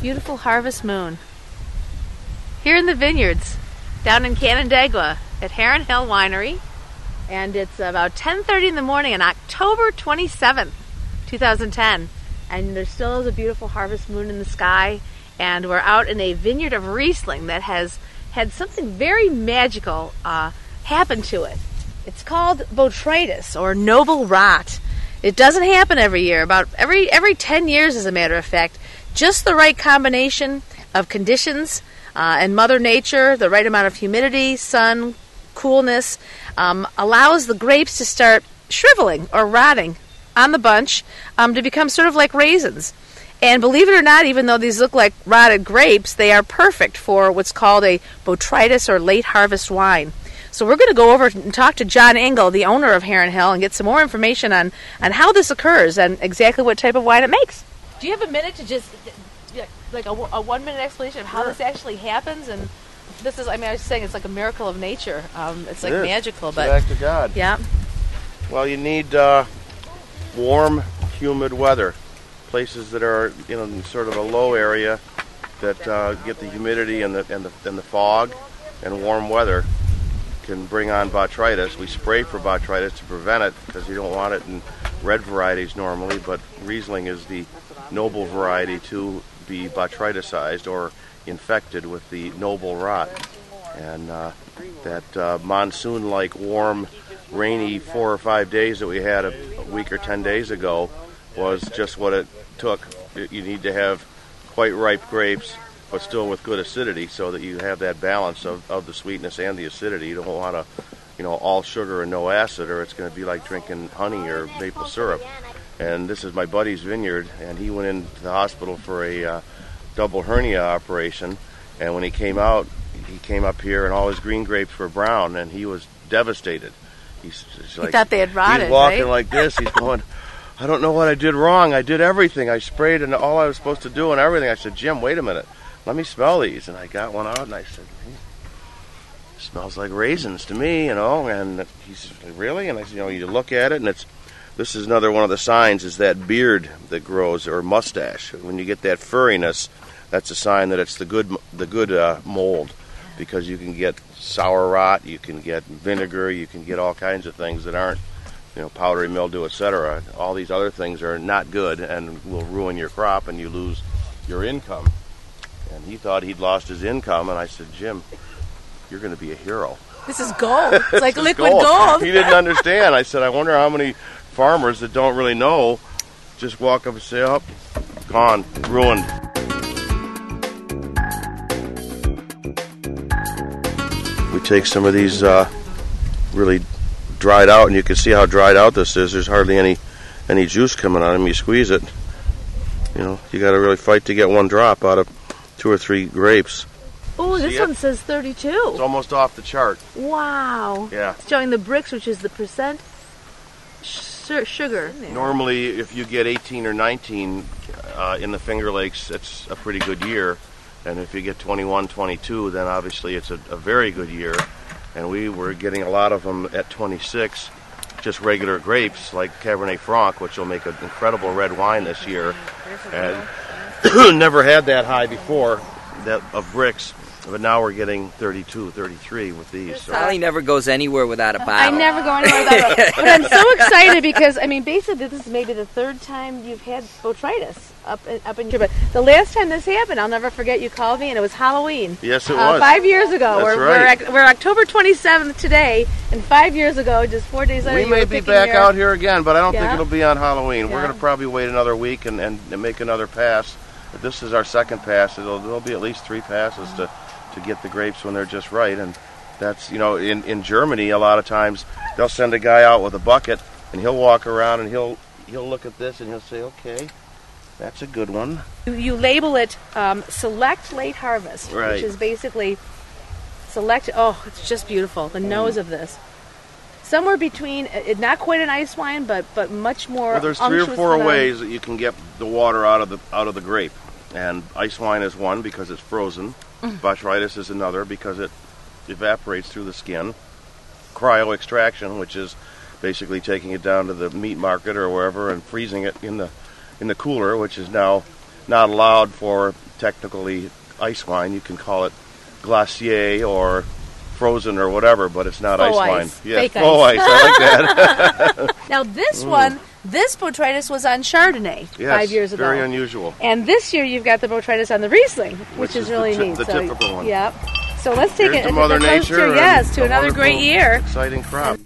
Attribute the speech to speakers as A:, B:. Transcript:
A: Beautiful harvest moon. Here in the vineyards, down in Canandaigua at Heron Hill Winery. And it's about 10:30 in the morning on October 27th, 2010. And there still is a beautiful harvest moon in the sky. And we're out in a vineyard of Riesling that has had something very magical happen to it. It's called Botrytis, or noble rot. It doesn't happen every year, about every 10 years as a matter of fact. Just the right combination of conditions and Mother Nature, the right amount of humidity, sun, coolness, allows the grapes to start shriveling or rotting on the bunch to become sort of like raisins. And believe it or not, even though these look like rotted grapes, they are perfect for what's called a Botrytis or late harvest wine. So we're going to go over and talk to John Ingle, the owner of Heron Hill, and get some more information on how this occurs and exactly what type of wine it makes. Do you have a minute to just, like a 1 minute explanation of how this actually happens? And this is, I was saying it's like a miracle of nature. It's like magical. But
B: back to God.
A: Yeah.
B: Well, you need warm, humid weather. Places that are in sort of a low area that get the humidity and the fog and warm weather can bring on botrytis. We spray for botrytis to prevent it because you don't want it in red varieties normally, but Riesling is the noble variety to be botryticized or infected with the noble rot. And that monsoon-like warm, rainy 4 or 5 days that we had a week or 10 days ago was just what it took. You need to have quite ripe grapes, but still with good acidity, so that you have that balance of the sweetness and the acidity. You don't want to, all sugar and no acid, or it's going to be like drinking honey or maple syrup. And this is my buddy's vineyard, and he went into the hospital for a double hernia operation. And when he came out, he came up here, and all his green grapes were brown, and he was devastated. He's like,
A: he thought they had rotted.
B: He's walking
A: right?
B: like this. He's going, I don't know what I did wrong. I did everything. I sprayed and all I was supposed to do and everything. I said, Jim, wait a minute. Let me smell these. And I got one out and I said, hey, it smells like raisins to me, And he said, really? And I said, you look at it, and this is another one of the signs, is that beard that grows, or mustache. When you get that furriness, that's a sign that it's the good mold, because you can get sour rot, you can get vinegar, you can get all kinds of things that aren't, powdery mildew, etc. All these other things are not good and will ruin your crop, and you lose your income. And he thought he'd lost his income, and I said, Jim, you're going to be a hero.
A: This is gold. It's like liquid gold.
B: He didn't understand. I said, I wonder how many farmers that don't really know just walk up and say, oh, gone, ruined. We take some of these really dried out, and you can see how dried out this is. There's hardly any juice coming out of them. You squeeze it, you got to really fight to get one drop out of 2 or 3 grapes.
A: Oh, this one says 32.
B: It's almost off the chart.
A: Wow.
B: Yeah.
A: It's showing the bricks, which is the percent sugar.
B: Normally, if you get 18 or 19 in the Finger Lakes, it's a pretty good year. And if you get 21, 22, then obviously it's a very good year. And we were getting a lot of them at 26, just regular grapes like Cabernet Franc, which will make an incredible red wine this year. And never had that high before of bricks, but now we're getting 32, 33 with these. So.
C: Sally never gogoes anywhere without a bottle.
A: I never go anywhere without a bottle. But I'm so excited because, basically this is maybe the 3rd time you've had botrytis up in here. But the last time this happened, I'll never forget, you called me, and it was Halloween.
B: Yes, it was.
A: 5 years ago.
B: That's right.
A: We're October 27th today, and 5 years ago, just 4 days later,
B: we may be back out here again, but I don't think it'll be on Halloween.
A: Yeah.
B: We're going to probably wait another week and make another pass. But this is our 2nd pass. There'll be at least 3 passes to get the grapes when they're just right. And that's, in Germany, a lot of times they'll send a guy out with a bucket, and he'll walk around and he'll look at this and he'll say, okay, that's a good one.
A: You label it Select Late Harvest,
B: right,
A: which is basically select. Oh, it's just beautiful. The nose of this. Somewhere between, not quite an ice wine, but much more.
B: Well, there's 3 or 4 ways that you can get the water out of the grape, and ice wine is one because it's frozen. Botrytis is another because it evaporates through the skin. Cryo extraction, which is basically taking it down to the meat market or wherever and freezing it in the cooler, which is now not allowed for technically ice wine. You can call it glacier or frozen or whatever, but it's not
A: Faux
B: ice wine.
A: ice.
B: Yeah,
A: Fake
B: faux ice. I like that.
A: Now this one, this Botrytis was on Chardonnay
B: Yes,
A: 5 years ago.
B: very unusual.
A: And this year you've got the Botrytis on the Riesling, which is really neat.
B: The typical one.
A: Yep. So let's take
B: Here's
A: it
B: to Mother
A: close
B: Nature.
A: to, yes, to
B: and a
A: another great
B: wonderful,
A: year.
B: exciting crop.